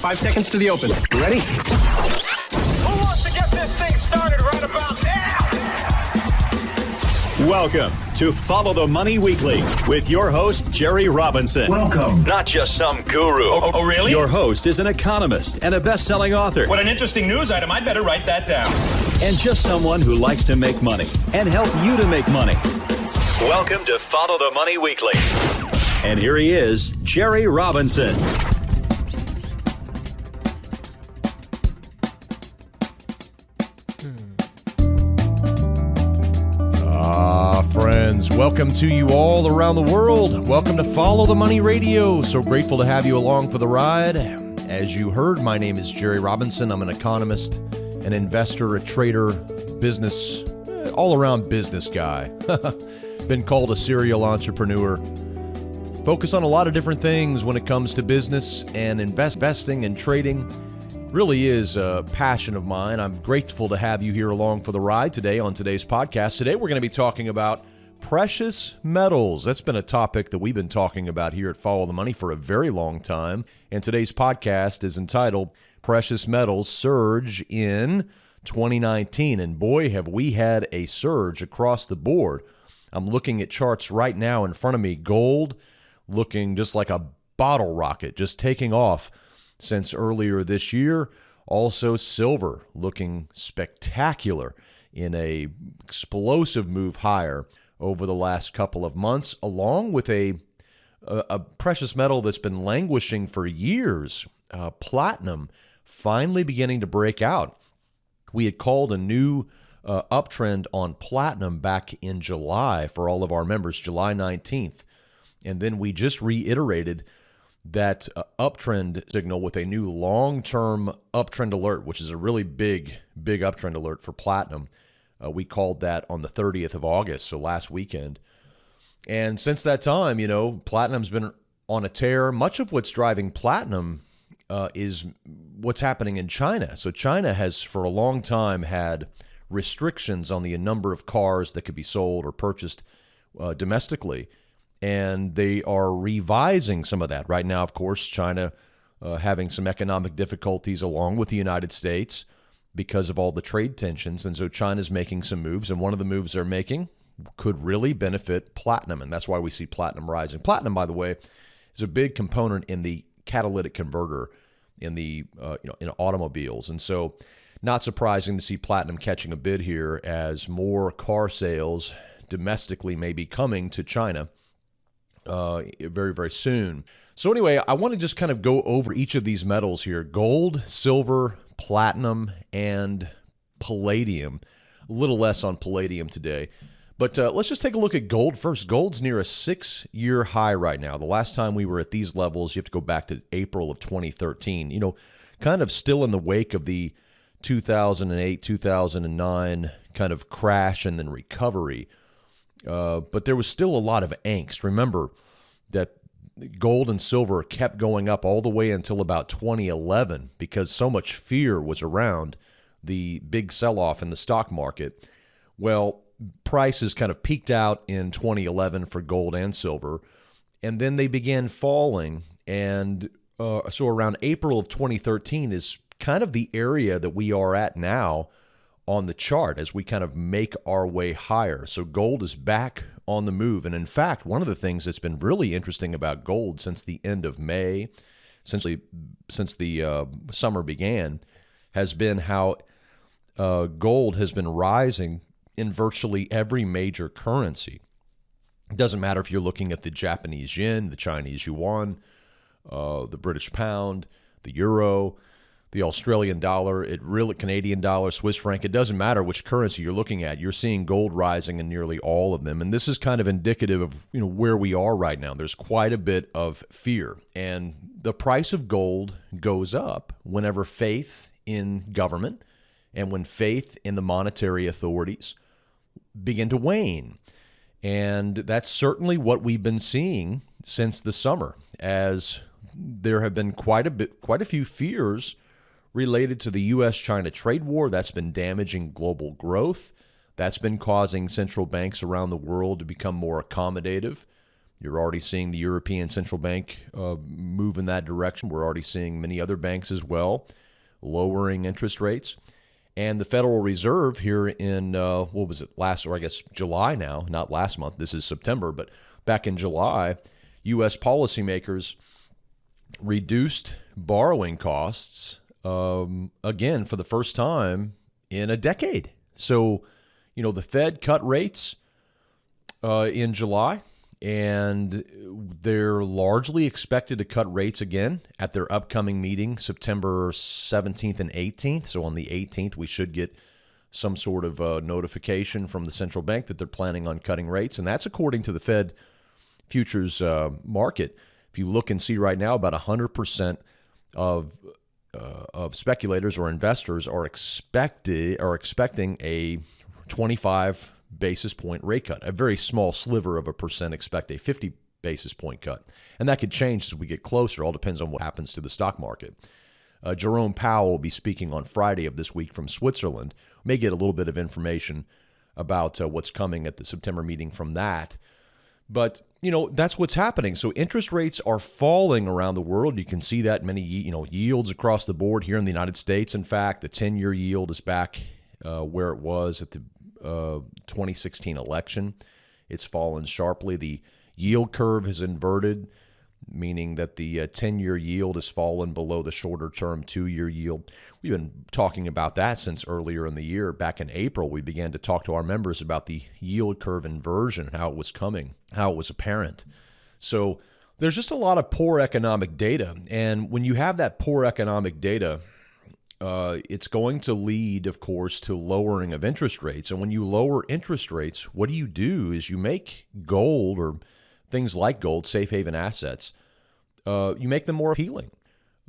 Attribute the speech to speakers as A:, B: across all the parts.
A: 5 seconds to the open.
B: Ready?
C: Who wants to get this thing started right about now?
D: Welcome to Follow the Money Weekly with your host, Jerry Robinson.
B: Welcome.
D: Not just some guru.
C: Oh, really?
D: Your host is an economist and a best-selling author.
C: What an interesting news item. I'd better write that down.
D: And just someone who likes to make money and help you to make money. Welcome to Follow the Money Weekly. And here he is, Jerry Robinson.
E: Friends, welcome to you all around the world. Welcome to Follow the Money Radio. So grateful to have you along for the ride. As you heard, my name is Jerry Robinson. I'm an economist, an investor, a trader, business, all-around business guy. Been called a serial entrepreneur. Focus on a lot of different things when it comes to business and investing and trading. Really is a passion of mine. I'm grateful to have you here along for the ride today on today's podcast. Today we're going to be talking about precious metals. That's been a topic that we've been talking about here at Follow the Money for a very long time. And today's podcast is entitled Precious Metals Surge in 2019. And boy, have we had a surge across the board. I'm looking at charts right now in front of me. Gold looking just like a bottle rocket, just taking off since earlier this year. Also silver looking spectacular in a explosive move higher over the last couple of months, along with a precious metal that's been languishing for years, platinum, finally beginning to break out. We had called a new uptrend on platinum back in July for all of our members, July 19th. And then we just reiterated that uptrend signal with a new long-term uptrend alert, which is a really big uptrend alert for platinum. We called that on the 30th of August, so last weekend. And since that time, platinum's been on a tear. Much of what's driving platinum is what's happening in China. So China has, for a long time, had restrictions on the number of cars that could be sold or purchased domestically. And they are revising some of that. Right now, of course, China having some economic difficulties along with the United States because of all the trade tensions. And so China's making some moves. And one of the moves they're making could really benefit platinum. And that's why we see platinum rising. Platinum, by the way, is a big component in the catalytic converter in the in automobiles. And so not surprising to see platinum catching a bid here as more car sales domestically may be coming to China very, very soon. So anyway, I want to just kind of go over each of these metals here: gold, silver, platinum, and palladium. A little less on palladium today. But let's just take a look at gold first. Gold's near a 6-year high right now. The last time we were at these levels, you have to go back to April of 2013. Kind of still in the wake of the 2008, 2009 kind of crash and then recovery. But there was still a lot of angst. Remember that gold and silver kept going up all the way until about 2011 because so much fear was around the big sell-off in the stock market. Well, prices kind of peaked out in 2011 for gold and silver, and then they began falling. And so around April of 2013 is kind of the area that we are at now on the chart as we kind of make our way higher. So gold is back on the move. And in fact, one of the things that's been really interesting about gold since the end of May, essentially since the summer began, has been how gold has been rising in virtually every major currency. It doesn't matter if you're looking at the Japanese yen, the Chinese yuan, the British pound, the euro, the Australian dollar, Canadian dollar, Swiss franc. It doesn't matter which currency you're looking at. You're seeing gold rising in nearly all of them. And this is kind of indicative of where we are right now. There's quite a bit of fear. And the price of gold goes up whenever faith in government and when faith in the monetary authorities begin to wane. And that's certainly what we've been seeing since the summer, as there have been quite a few fears related to the U.S. China trade war. That's been damaging global growth. That's been causing central banks around the world to become more accommodative You're already seeing the European Central Bank move in that direction. We're already seeing many other banks as well lowering interest rates. And the Federal Reserve here in, July now, not last month, this is September, but back in July, U.S. policymakers reduced borrowing costs, again, for the first time in a decade. So, the Fed cut rates in July, and they're largely expected to cut rates again at their upcoming meeting, September 17th and 18th. So on the 18th, we should get some sort of notification from the central bank that they're planning on cutting rates. And that's according to the Fed futures market. If you look and see right now, about 100% of speculators or investors are expecting a 25 basis point rate cut. A very small sliver of a percent expect a 50 basis point cut. And that could change as we get closer. It all depends on what happens to the stock market. Jerome Powell will be speaking on Friday of this week from Switzerland. May get a little bit of information about what's coming at the September meeting from that. But, that's what's happening. So interest rates are falling around the world. You can see that many, yields across the board here in the United States. In fact, the 10-year yield is back where it was at the 2016 election. It's fallen sharply. The yield curve has inverted, meaning that the 10-year yield has fallen below the shorter-term 2-year yield. We've been talking about that since earlier in the year. Back in April, we began to talk to our members about the yield curve inversion, how it was coming, how it was apparent. So there's just a lot of poor economic data. And when you have that poor economic data, it's going to lead, of course, to lowering of interest rates. And when you lower interest rates, what you do is you make gold or things like gold, safe haven assets, you make them more appealing.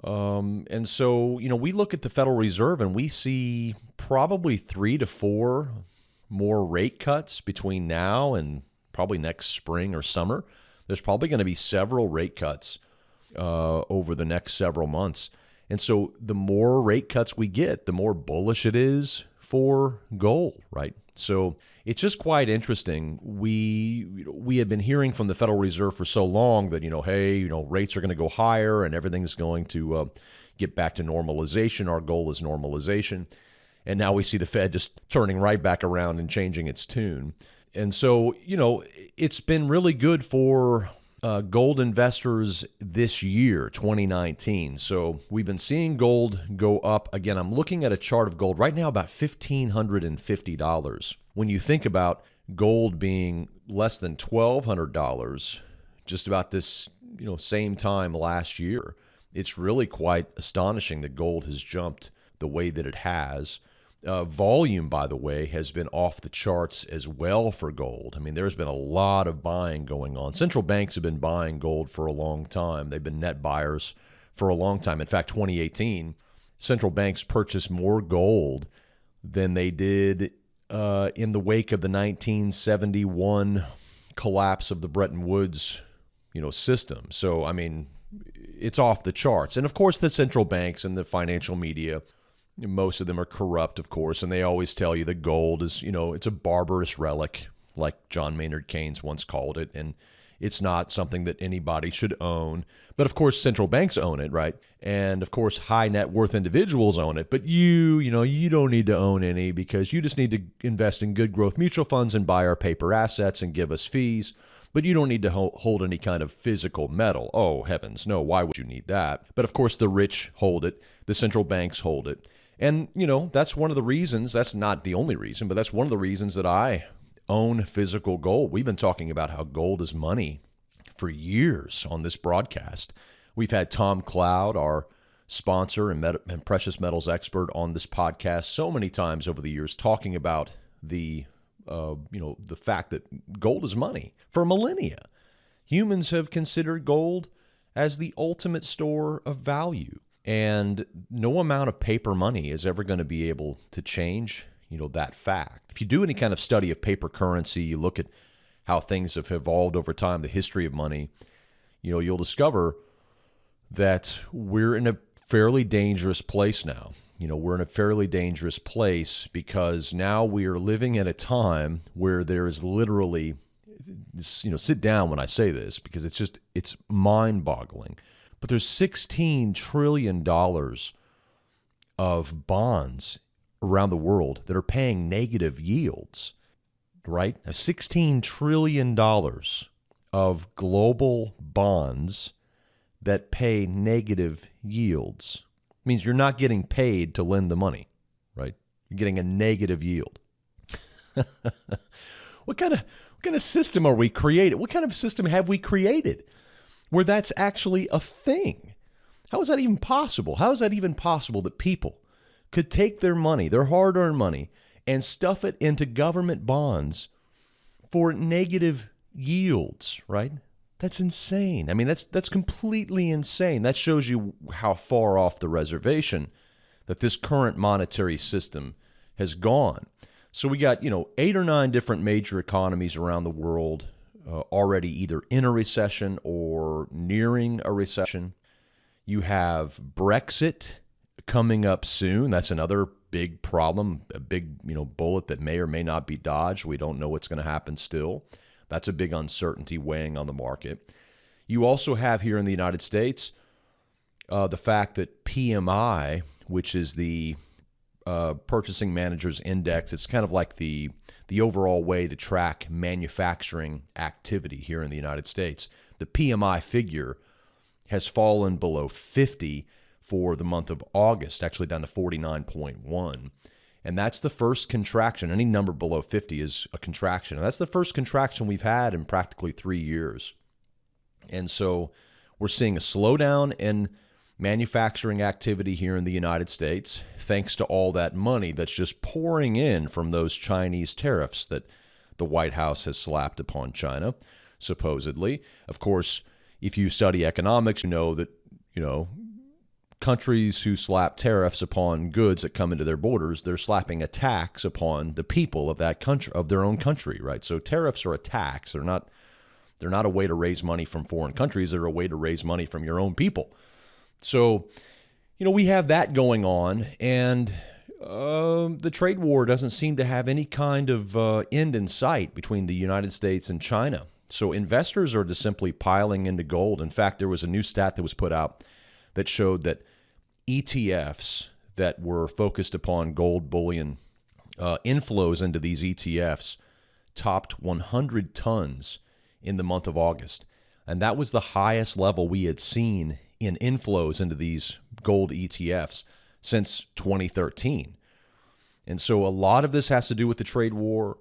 E: And so, we look at the Federal Reserve and we see probably 3 to 4 more rate cuts between now and probably next spring or summer. There's probably going to be several rate cuts over the next several months. And so the more rate cuts we get, the more bullish it is for gold, right? So it's just quite interesting. We have been hearing from the Federal Reserve for so long that, rates are going to go higher and everything's going to get back to normalization. Our goal is normalization. And now we see the Fed just turning right back around and changing its tune. And so, it's been really good for gold investors this year, 2019. So we've been seeing gold go up. Again, I'm looking at a chart of gold right now, about $1,550. When you think about gold being less than $1,200, just about this, same time last year, it's really quite astonishing that gold has jumped the way that it has. Volume, by the way, has been off the charts as well for gold. I mean, there's been a lot of buying going on. Central banks have been buying gold for a long time. They've been net buyers for a long time. In fact, 2018, central banks purchased more gold than they did in the wake of the 1971 collapse of the Bretton Woods, system. So, I mean, it's off the charts. And of course, the central banks and the financial media, most of them are corrupt, of course, and they always tell you that gold is, it's a barbarous relic, like John Maynard Keynes once called it, and it's not something that anybody should own. But of course, central banks own it, right? And of course, high net worth individuals own it. But you don't need to own any because you just need to invest in good growth mutual funds and buy our paper assets and give us fees. But you don't need to hold any kind of physical metal. Oh, heavens, no, why would you need that? But of course, the rich hold it. The central banks hold it. And, that's one of the reasons, that's not the only reason, but that's one of the reasons that I own physical gold. We've been talking about how gold is money for years on this broadcast. We've had Tom Cloud, our sponsor and precious metals expert, on this podcast so many times over the years, talking about the fact that gold is money for millennia. Humans have considered gold as the ultimate store of value. And no amount of paper money is ever going to be able to change, that fact. If you do any kind of study of paper currency, you look at how things have evolved over time, the history of money, you'll discover that we're in a fairly dangerous place now. We're in a fairly dangerous place because now we are living at a time where there is literally sit down when I say this because it's mind-boggling. But there's $16 trillion of bonds around the world that are paying negative yields, right? Now, $16 trillion of global bonds that pay negative yields means you're not getting paid to lend the money, right? You're getting a negative yield. What kind of system are we creating? What kind of system have we created where that's actually a thing? How is that even possible? How is that even possible that people could take their money, their hard-earned money, and stuff it into government bonds for negative yields, right? That's insane. I mean, that's completely insane. That shows you how far off the reservation that this current monetary system has gone. So we got, 8 or 9 different major economies around the world already either in a recession or nearing a recession. You have Brexit coming up soon. That's another big problem, a big, bullet that may or may not be dodged. We don't know what's going to happen still. That's a big uncertainty weighing on the market. You also have here in the United States the fact that PMI, which is the Purchasing Managers Index, it's kind of like the overall way to track manufacturing activity here in the United States. The PMI figure has fallen below 50 for the month of August, actually down to 49.1. And that's the first contraction. Any number below 50 is a contraction. And that's the first contraction we've had in practically 3 years. And so we're seeing a slowdown in manufacturing activity here in the United States, thanks to all that money that's just pouring in from those Chinese tariffs that the White House has slapped upon China, supposedly. Of course, if you study economics, you know that, countries who slap tariffs upon goods that come into their borders, they're slapping a tax upon the people of that country, of their own country, right? So tariffs are a tax. They're not a way to raise money from foreign countries. They're a way to raise money from your own people. So, we have that going on, and the trade war doesn't seem to have any kind of end in sight between the United States and China. So investors are just simply piling into gold. In fact, there was a new stat that was put out that showed that ETFs that were focused upon gold bullion, inflows into these ETFs topped 100 tons in the month of August. And that was the highest level we had seen in inflows into these gold ETFs since 2013. And so a lot of this has to do with the trade war.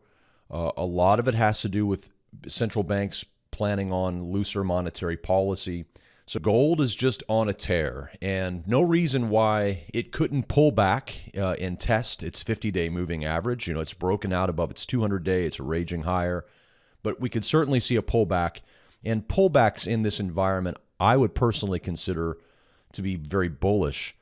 E: A lot of it has to do with central banks planning on looser monetary policy. So gold is just on a tear, and no reason why it couldn't pull back and test its 50-day moving average. It's broken out above its 200-day. It's raging higher. But we could certainly see a pullback. And pullbacks in this environment, I would personally consider to be very bullish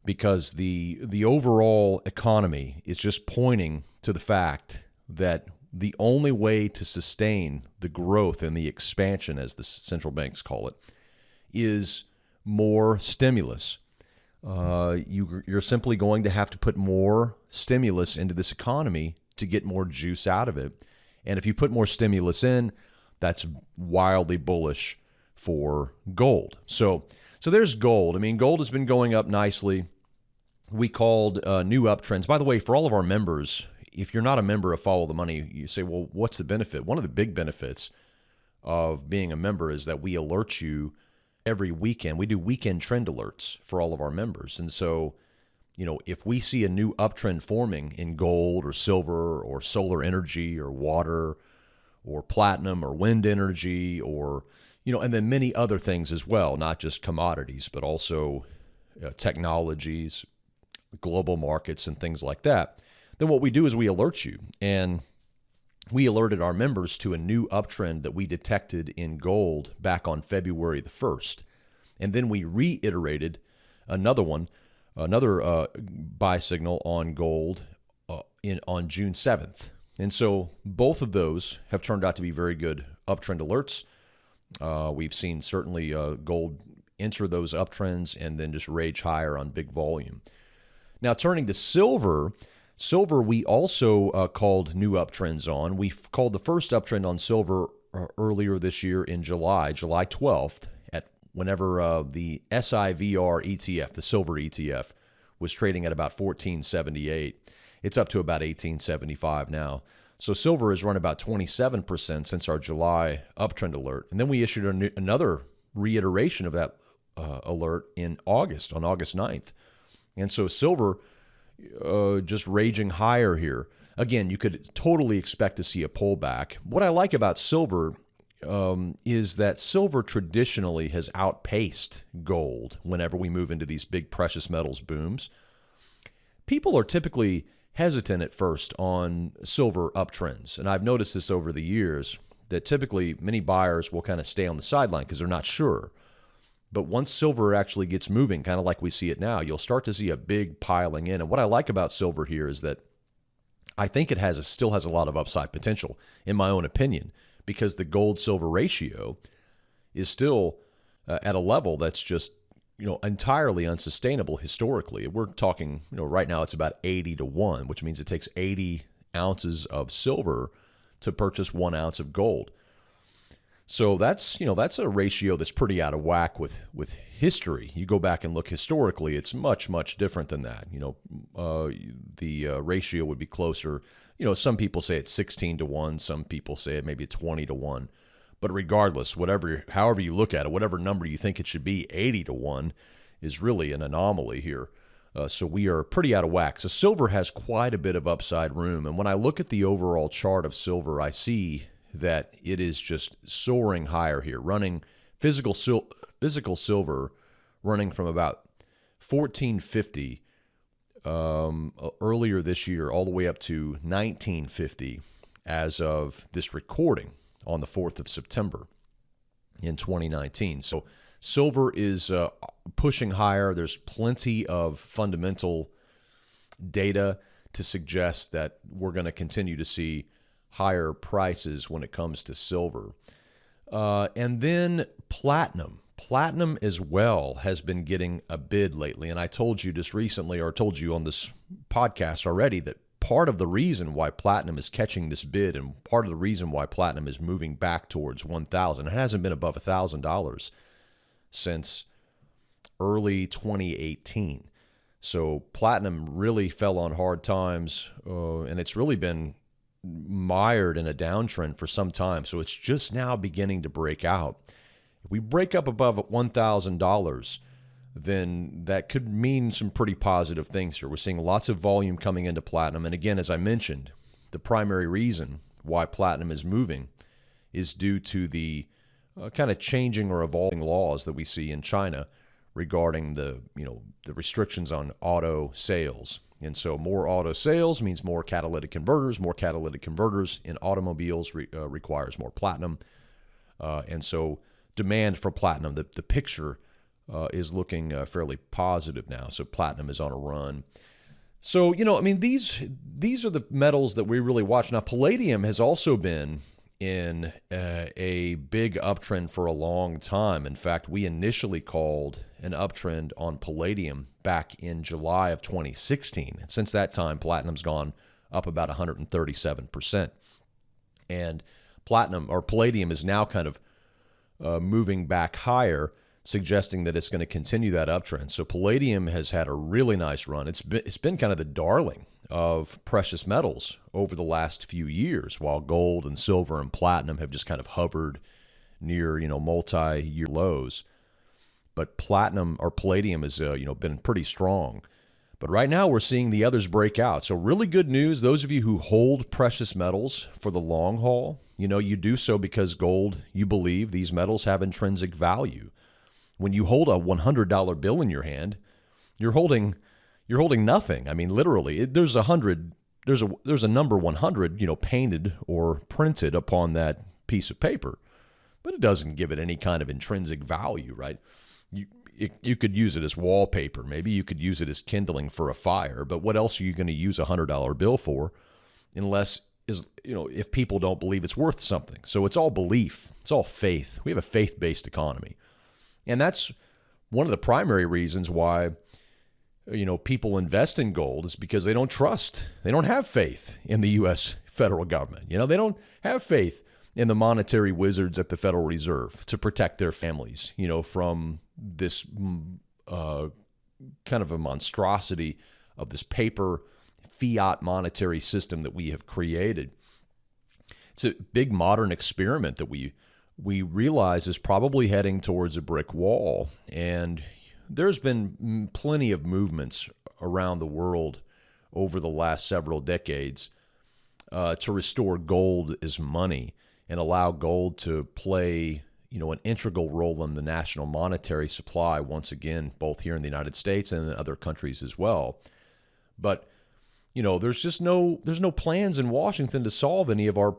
E: because the overall economy is just pointing to the fact that the only way to sustain the growth and the expansion, as the central banks call it, is more stimulus. You're simply going to have to put more stimulus into this economy to get more juice out of it. And if you put more stimulus in, that's wildly bullish for gold. So there's gold. I mean, gold has been going up nicely. We called new uptrends. By the way, for all of our members, if you're not a member of Follow the Money, you say, well, what's the benefit? One of the big benefits of being a member is that we alert you every weekend. We do weekend trend alerts for all of our members. And so, if we see a new uptrend forming in gold or silver or solar energy or water or platinum or wind energy or, and then many other things as well, not just commodities, but also technologies, global markets and things like that, then what we do is we alert you. And we alerted our members to a new uptrend that we detected in gold back on February the 1st. And then we reiterated another buy signal on gold on June 7th. And so both of those have turned out to be very good uptrend alerts. We've seen certainly gold enter those uptrends and then just rage higher on big volume. Now turning to silver, we also called new uptrends on. We called the first uptrend on silver earlier this year in July 12th, at whenever the SIVR ETF, the silver ETF, was trading at about 1478. It's up to about 1875 now. So silver has run about 27% since our July uptrend alert. And then we issued another reiteration of that alert in August, on August 9th. And so silver just raging higher here. Again, you could totally expect to see a pullback. What I like about silver is that silver traditionally has outpaced gold whenever we move into these big precious metals booms. People are typically hesitant at first on silver uptrends, and I've noticed this over the years, that typically many buyers will kind of stay on the sideline because they're not sure. But once silver actually gets moving, kind of like we see it now, you'll start to see a big piling in. And what I like about silver here is that I think it still has a lot of upside potential, in my own opinion, because the gold-silver ratio is still at a level that's just entirely unsustainable historically. We're talking, right now it's about 80 to 1, which means it takes 80 ounces of silver to purchase 1 ounce of gold. So that's a ratio that's pretty out of whack with history. You go back and look historically, it's much, much different than that. The ratio would be closer. Some people say it's 16 to 1. Some people say it maybe 20 to 1. But regardless, however you look at it, whatever number you think it should be, 80 to 1 is really an anomaly here. So we are pretty out of whack. So silver has quite a bit of upside room. And when I look at the overall chart of silver, I see that it is just soaring higher here, running physical silver running from about 1450 earlier this year all the way up to 1950 as of this recording on the 4th of September in 2019. So silver is pushing higher. There's plenty of fundamental data to suggest that we're going to continue to see higher prices when it comes to silver. And then platinum. Platinum as well has been getting a bid lately. And I told you just recently, or told you on this podcast already, that part of the reason why platinum is catching this bid and part of the reason why platinum is moving back towards $1,000, it hasn't been above $1,000 since early 2018. So platinum really fell on hard times, and it's really been mired in a downtrend for some time. So it's just now beginning to break out. If we break up above $1,000, then that could mean some pretty positive things here. We're seeing lots of volume coming into platinum. And again, as I mentioned, the primary reason why platinum is moving is due to the kind of changing or evolving laws that we see in China regarding the restrictions on auto sales. And so more auto sales means more catalytic converters. More catalytic converters in automobiles requires more platinum. And so demand for platinum, the picture is looking fairly positive now. So platinum is on a run. So, these are the metals that we really watch. Now, palladium has also been in a big uptrend for a long time. In fact, we initially called an uptrend on palladium back in July of 2016. And since that time, platinum's gone up about 137%. And palladium is now kind of moving back higher, suggesting that it's going to continue that uptrend. So palladium has had a really nice run. It's been kind of the darling of precious metals over the last few years, while gold and silver and platinum have just kind of hovered near, multi-year lows. But palladium has, been pretty strong. But right now we're seeing the others break out. So really good news. Those of you who hold precious metals for the long haul, you do so because gold, you believe these metals have intrinsic value. When you hold a $100 bill in your hand, you're holding nothing. I mean, literally, there's a number 100, painted or printed upon that piece of paper, but it doesn't give it any kind of intrinsic value, right? You could use it as wallpaper. Maybe you could use it as kindling for a fire, but what else are you going to use a $100 bill for unless if people don't believe it's worth something? So it's all belief. It's all faith. We have a faith-based economy. And that's one of the primary reasons why people invest in gold, is because they don't have faith in the U.S. federal government. They don't have faith and the monetary wizards at the Federal Reserve to protect their families, from this kind of a monstrosity of this paper fiat monetary system that we have created. It's a big modern experiment that we realize is probably heading towards a brick wall. And there's been plenty of movements around the world over the last several decades to restore gold as money and allow gold to play, an integral role in the national monetary supply once again, both here in the United States and in other countries as well. But, there's no plans in Washington to solve any of our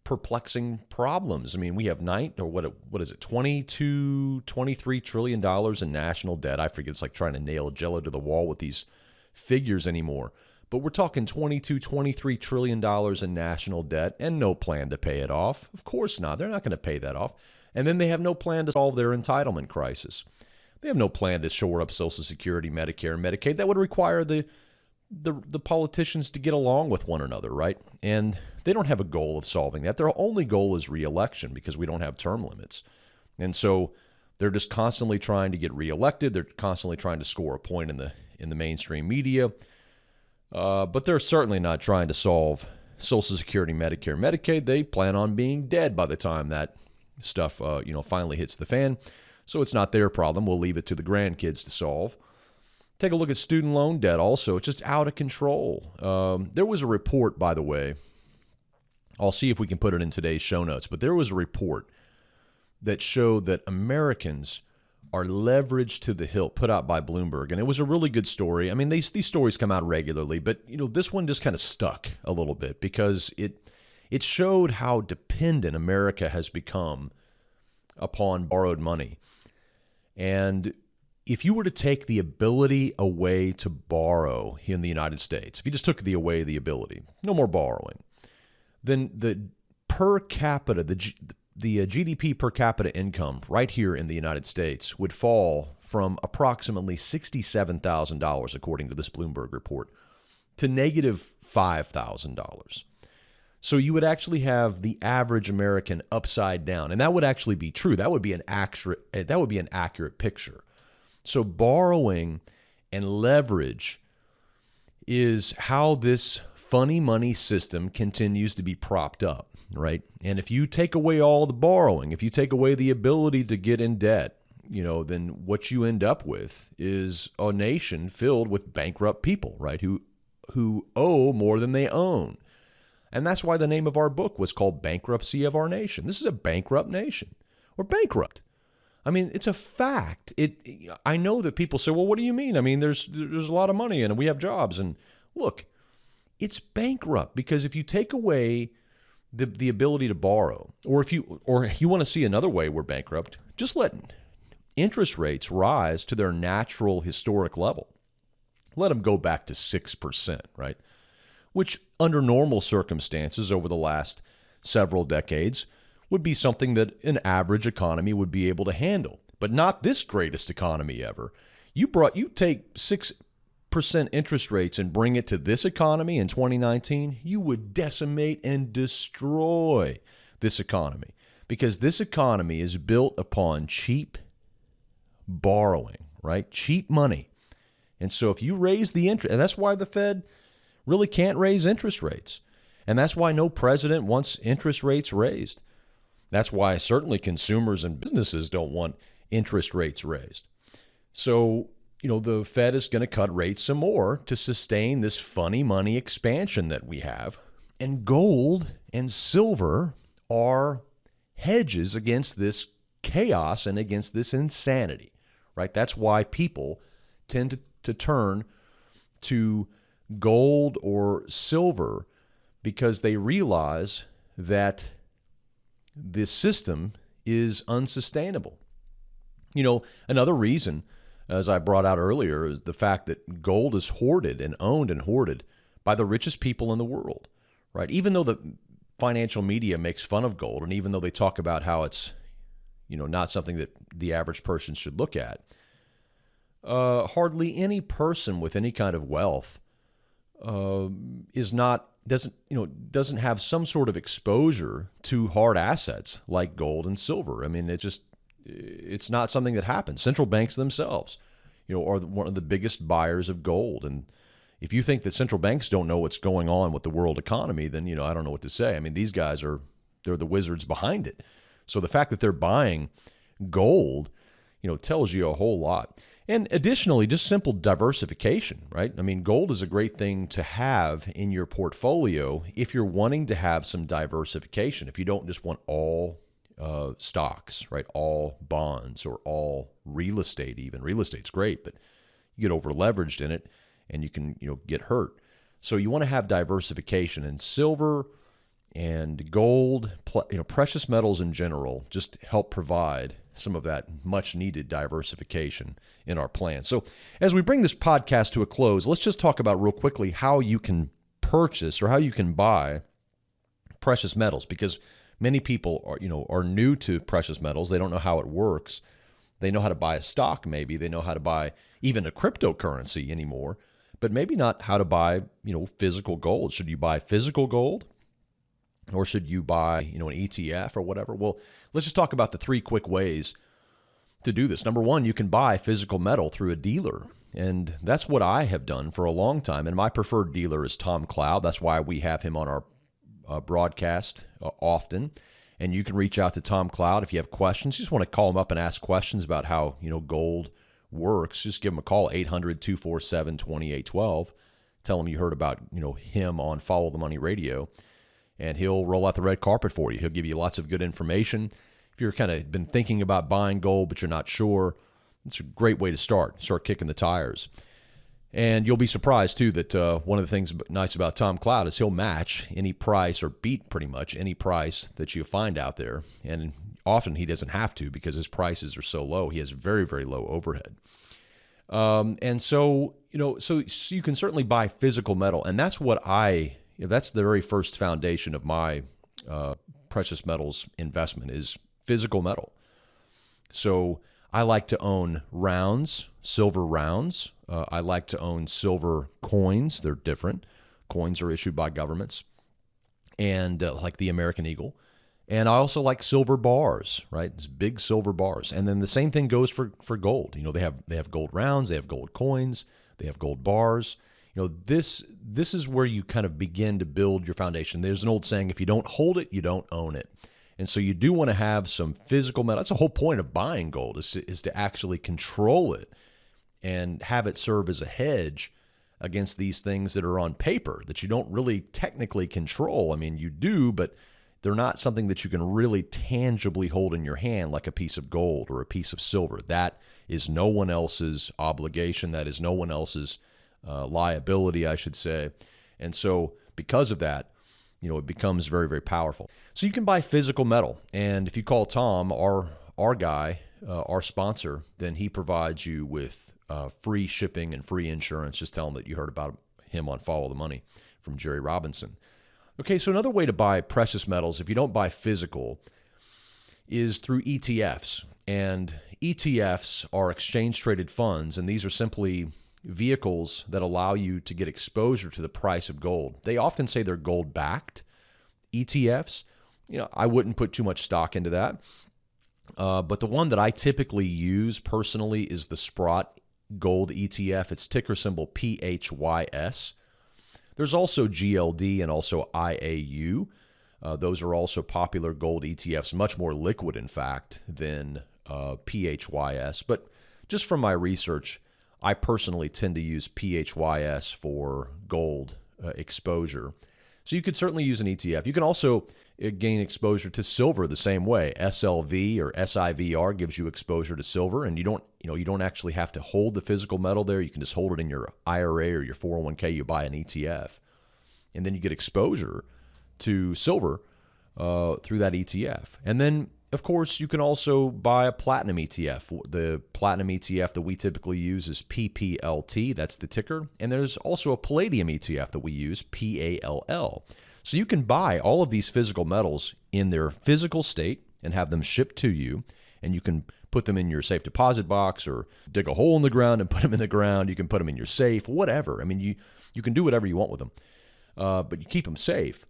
E: perplexing problems. I mean, we have $23 trillion in national debt. I forget, it's like trying to nail Jello to the wall with these figures anymore. But we're talking $23 trillion in national debt and no plan to pay it off. Of course not. They're not going to pay that off. And then they have no plan to solve their entitlement crisis. They have no plan to shore up Social Security, Medicare, and Medicaid. That would require the politicians to get along with one another, right? And they don't have a goal of solving that. Their only goal is reelection because we don't have term limits. And so they're just constantly trying to get reelected. They're constantly trying to score a point in the mainstream media. But they're certainly not trying to solve Social Security, Medicare, Medicaid. They plan on being dead by the time that stuff, finally hits the fan. So it's not their problem. We'll leave it to the grandkids to solve. Take a look at student loan debt also. It's just out of control. There was a report, by the way. I'll see if we can put it in today's show notes. But there was a report that showed that Americans are leveraged to the hilt, put out by Bloomberg. And it was a really good story. I mean, these stories come out regularly, but this one just kind of stuck a little bit because it showed how dependent America has become upon borrowed money. And if you were to take the ability away to borrow in the United States, if you just took the ability, no more borrowing, then the per capita, the GDP per capita income right here in the United States would fall from approximately $67,000, according to this Bloomberg report, to negative $5,000. So you would actually have the average American upside down, and that would actually be true. That would be an accurate picture. So borrowing and leverage is how this funny money system continues to be propped up, right? And if you take away all the borrowing, if you take away the ability to get in debt, then what you end up with is a nation filled with bankrupt people, right? Who owe more than they own. And that's why the name of our book was called Bankruptcy of Our Nation. This is a bankrupt nation. We're bankrupt. I mean, it's a fact. I know that people say, well, what do you mean? I mean, there's a lot of money and we have jobs. And look, it's bankrupt because if you take away the ability to borrow, or you want to see another way we're bankrupt, just let interest rates rise to their natural historic level. Let them go back to 6%, right? Which under normal circumstances over the last several decades would be something that an average economy would be able to handle, but not this greatest economy ever. You take 6% interest rates and bring it to this economy in 2019, you would decimate and destroy this economy because this economy is built upon cheap borrowing, right? Cheap money. And so if you raise the interest, and that's why the Fed really can't raise interest rates. And that's why no president wants interest rates raised. That's why certainly consumers and businesses don't want interest rates raised. So, the Fed is going to cut rates some more to sustain this funny money expansion that we have. And gold and silver are hedges against this chaos and against this insanity, right? That's why people tend to turn to gold or silver because they realize that this system is unsustainable. Another reason, as I brought out earlier, is the fact that gold is hoarded and owned and hoarded by the richest people in the world, right? Even though the financial media makes fun of gold, and even though they talk about how it's, not something that the average person should look at, hardly any person with any kind of wealth is not doesn't have some sort of exposure to hard assets like gold and silver. I mean, it's not something that happens. Central banks themselves, are one of the biggest buyers of gold. And if you think that central banks don't know what's going on with the world economy, then, I don't know what to say. I mean, these guys they're the wizards behind it. So the fact that they're buying gold, tells you a whole lot. And additionally, just simple diversification, right? I mean, gold is a great thing to have in your portfolio if you're wanting to have some diversification. If you don't just want all stocks, right? All bonds or all real estate even. Real estate's great, but you get over leveraged in it and you can, get hurt. So you want to have diversification, and silver and gold, precious metals in general just help provide some of that much needed diversification in our plan. So as we bring this podcast to a close, let's just talk about real quickly how you can purchase or how you can buy precious metals, because many people are new to precious metals. They don't know how it works. They know how to buy a stock, maybe. They know how to buy even a cryptocurrency anymore, but maybe not how to buy, physical gold. Should you buy physical gold? Or should you buy, an ETF or whatever? Well, let's just talk about the 3 quick ways to do this. Number 1, you can buy physical metal through a dealer. And that's what I have done for a long time. And my preferred dealer is Tom Cloud. That's why we have him on our broadcast often. And you can reach out to Tom Cloud if you have questions. You just want to call him up and ask questions about how, gold works. Just give him a call, 800-247-2812. Tell him you heard about, him on Follow the Money Radio. And he'll roll out the red carpet for you. He'll give you lots of good information. If you're kind of been thinking about buying gold, but you're not sure, it's a great way to start kicking the tires. And you'll be surprised, too, that one of the things nice about Tom Cloud is he'll match any price or beat pretty much any price that you find out there. And often he doesn't have to because his prices are so low. He has very, very low overhead. And so, so you can certainly buy physical metal. And that's what that's the very first foundation of my precious metals investment is physical metal. So I like to own rounds, silver rounds. I like to own silver coins. They're different. Coins are issued by governments, and like the American Eagle. And I also like silver bars, right? It's big silver bars. And then the same thing goes for gold. They have gold rounds, they have gold coins, they have gold bars. This is where you kind of begin to build your foundation. There's an old saying, if you don't hold it, you don't own it. And so you do want to have some physical metal. That's the whole point of buying gold is to actually control it and have it serve as a hedge against these things that are on paper that you don't really technically control. I mean, you do, but they're not something that you can really tangibly hold in your hand like a piece of gold or a piece of silver. That is no one else's obligation. That is no one else's liability, I should say. And so because of that, it becomes very, very powerful. So you can buy physical metal. And if you call Tom, our guy, our sponsor, then he provides you with free shipping and free insurance. Just tell him that you heard about him on Follow the Money from Jerry Robinson. Okay, so another way to buy precious metals, if you don't buy physical, is through ETFs. And ETFs are exchange-traded funds, and these are simply vehicles that allow you to get exposure to the price of gold. They often say they're gold-backed ETFs. I wouldn't put too much stock into that. But the one that I typically use personally is the Sprott Gold ETF. It's ticker symbol PHYS. There's also GLD and also IAU. Those are also popular gold ETFs, much more liquid, in fact, than PHYS. But just from my research, I personally tend to use PHYS for gold exposure. So you could certainly use an ETF. You can also gain exposure to silver the same way. SLV or SIVR gives you exposure to silver, and you don't actually have to hold the physical metal there. You can just hold it in your IRA or your 401k. You buy an ETF, and then you get exposure to silver through that ETF. And then, of course, you can also buy a platinum ETF. The platinum ETF that we typically use is PPLT. That's the ticker. And there's also a palladium ETF that we use, PALL. So you can buy all of these physical metals in their physical state and have them shipped to you. And you can put them in your safe deposit box or dig a hole in the ground and put them in the ground. You can put them in your safe, whatever. I mean, you can do whatever you want with them. but you keep them safe.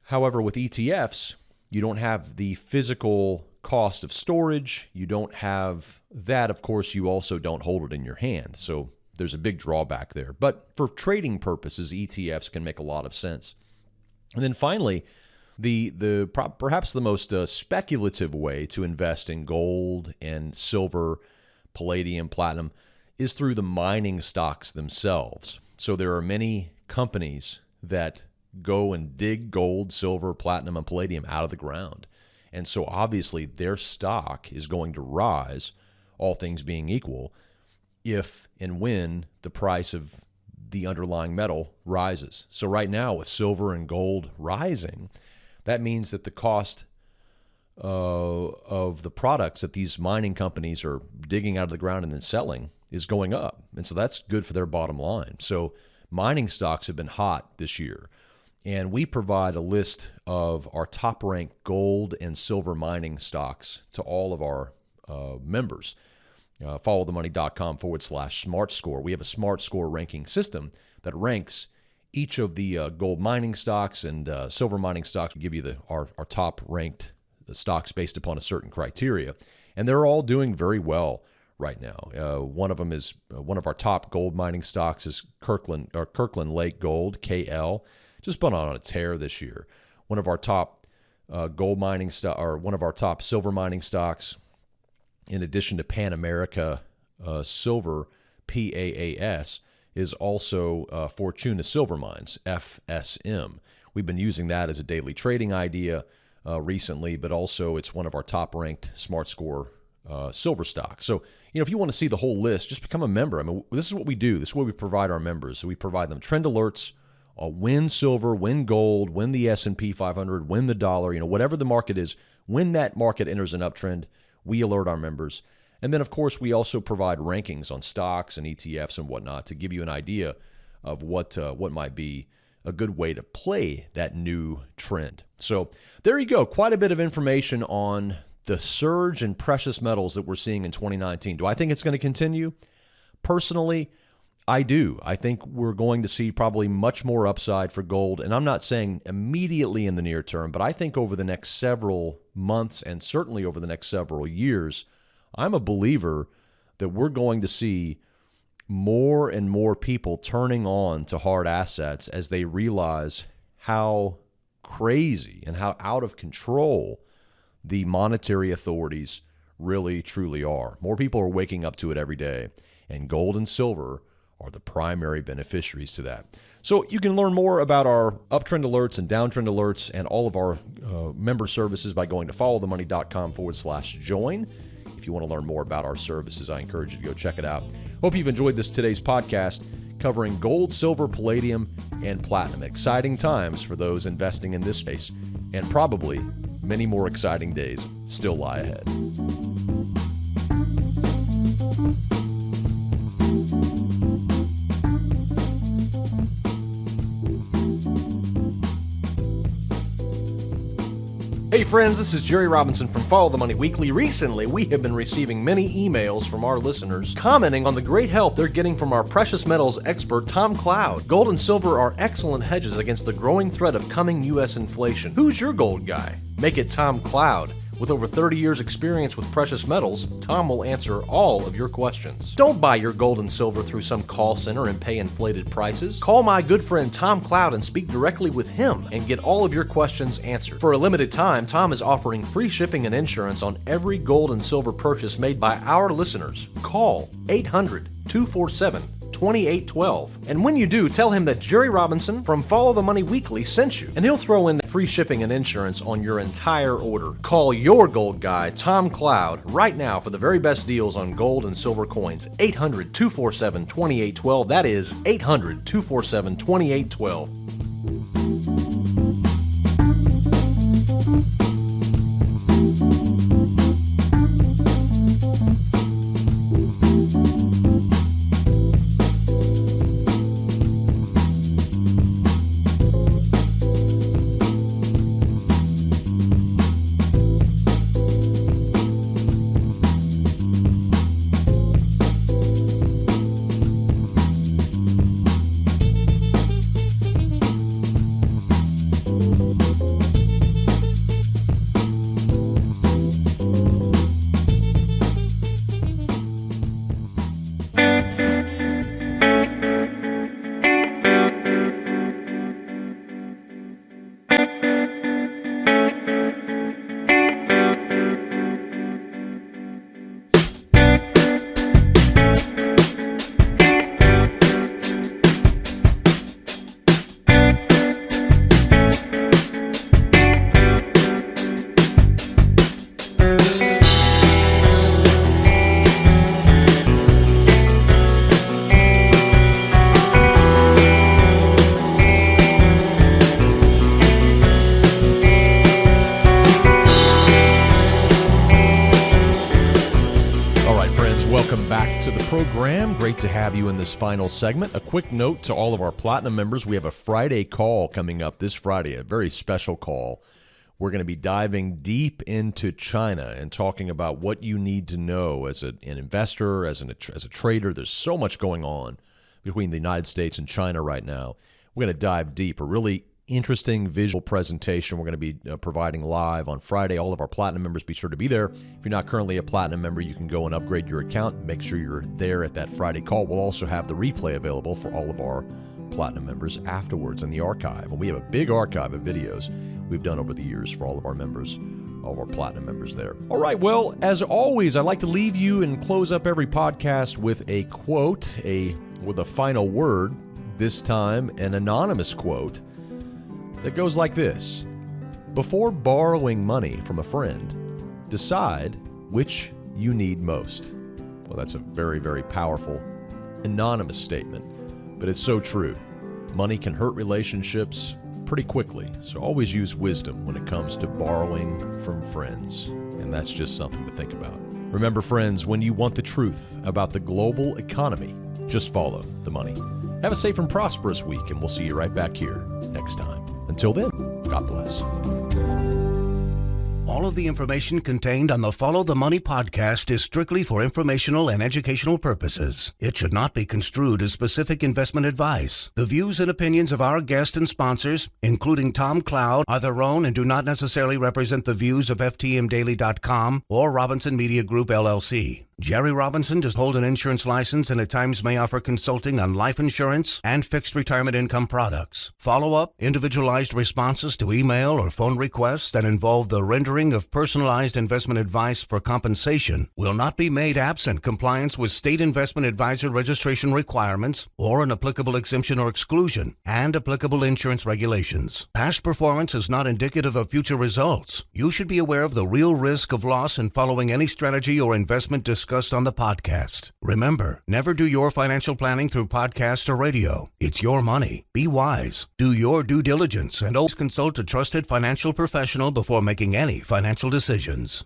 E: However, with ETFs, you don't have the physical cost of storage. You don't have that. Of course, you also don't hold it in your hand. So there's a big drawback there. But for trading purposes, ETFs can make a lot of sense. And then finally, perhaps the most speculative way to invest in gold and silver, palladium, platinum, is through the mining stocks themselves. So there are many companies that go and dig gold, silver, platinum, and palladium out of the ground. And so obviously their stock is going to rise, all things being equal, if and when the price of the underlying metal rises. So right now with silver and gold rising, that means that the cost of the products that these mining companies are digging out of the ground and then selling is going up. And so that's good for their bottom line. So mining stocks have been hot this year. And we provide a list of our top-ranked gold and silver mining stocks to all of our members. Followthemoney.com/smart score. We have a smart score ranking system that ranks each of the gold mining stocks and silver mining stocks. We give you our top-ranked stocks based upon a certain criteria. And they're all doing very well right now. One of them is one of our top gold mining stocks is Kirkland Lake Gold, KL. Just been on a tear this year. One of our top gold mining one of our top silver mining stocks, in addition to Pan America Silver, PAAS, is also Fortuna Silver Mines, FSM. We've been using that as a daily trading idea recently, but also it's one of our top-ranked Smart Score silver stocks. So, if you want to see the whole list, just become a member. I mean, this is what we do. This is what we provide our members. So we provide them trend alerts, when silver, when gold, when the S&P 500, when the dollar, whatever the market is, when that market enters an uptrend, we alert our members. And then, of course, we also provide rankings on stocks and ETFs and whatnot to give you an idea of what might be a good way to play that new trend. So there you go. Quite a bit of information on the surge in precious metals that we're seeing in 2019. Do I think it's going to continue? Personally, I do. I think we're going to see probably much more upside for gold. And I'm not saying immediately in the near term, but I think over the next several months and certainly over the next several years, I'm a believer that we're going to see more and more people turning on to hard assets as they realize how crazy and how out of control the monetary authorities really, truly are. More people are waking up to it every day, and gold and silver are the primary beneficiaries to that. So you can learn more about our uptrend alerts and downtrend alerts and all of our member services by going to followthemoney.com/join. If you want to learn more about our services, I encourage you to go check it out. Hope you've enjoyed today's podcast covering gold, silver, palladium, and platinum. Exciting times for those investing in this space, and probably many more exciting days still lie ahead. Hey friends, this is Jerry Robinson from Follow the Money Weekly. Recently, we have been receiving many emails from our listeners commenting on the great help they're getting from our precious metals expert, Tom Cloud. Gold and silver are excellent hedges against the growing threat of coming U.S. inflation. Who's your gold guy? Make it Tom Cloud. With over 30 years experience with precious metals, Tom will answer all of your questions. Don't buy your gold and silver through some call center and pay inflated prices. Call my good friend Tom Cloud and speak directly with him and get all of your questions answered. For a limited time, Tom is offering free shipping and insurance on every gold and silver purchase made by our listeners. Call 800-247-2812. And when you do, tell him that Jerry Robinson from Follow the Money Weekly sent you, and he'll throw in free shipping and insurance on your entire order. Call your gold guy, Tom Cloud, right now for the very best deals on gold and silver coins. 800-247-2812. That is 800-247-2812. program. Great to have you in this final segment. A quick note to all of our Platinum members. We have a Friday call coming up this Friday, a very special call. We're going to be diving deep into China and talking about what you need to know as an investor, as a trader. There's so much going on between the United States and China right now. We're going to dive deep. A really interesting visual presentation we're going to be providing live on Friday. All of our Platinum members, be sure to be there. If you're not currently a Platinum member, you can go and upgrade your account. Make sure you're there at that Friday call. We'll also have the replay available for all of our Platinum members afterwards in the archive. And we have a big archive of videos we've done over the years for all of our members, all of our Platinum members there. All right, well, as always, I like to leave you and close up every podcast with a quote, with a final word, this time an anonymous quote that goes like this: before borrowing money from a friend, decide which you need most. Well, that's a very, very powerful anonymous statement, but it's so true. Money can hurt relationships pretty quickly, so always use wisdom when it comes to borrowing from friends, and that's just something to think about. Remember, friends, when you want the truth about the global economy, just follow the money. Have a safe and prosperous week, and we'll see you right back here next time. Until then, God bless.
A: All of the information contained on the Follow the Money podcast is strictly for informational and educational purposes. It should not be construed as specific investment advice. The views and opinions of our guests and sponsors, including Tom Cloud, are their own and do not necessarily represent the views of ftmdaily.com or Robinson Media Group, LLC. Jerry Robinson does hold an insurance license and at times may offer consulting on life insurance and fixed retirement income products. Follow-up, individualized responses to email or phone requests that involve the rendering of personalized investment advice for compensation will not be made absent compliance with state investment advisor registration requirements or an applicable exemption or exclusion and applicable insurance regulations. Past performance is not indicative of future results. You should be aware of the real risk of loss in following any strategy or investment discussed on the podcast. Remember, never do your financial planning through podcast or radio. It's your money. Be wise. Do your due diligence and always consult a trusted financial professional before making any financial decisions.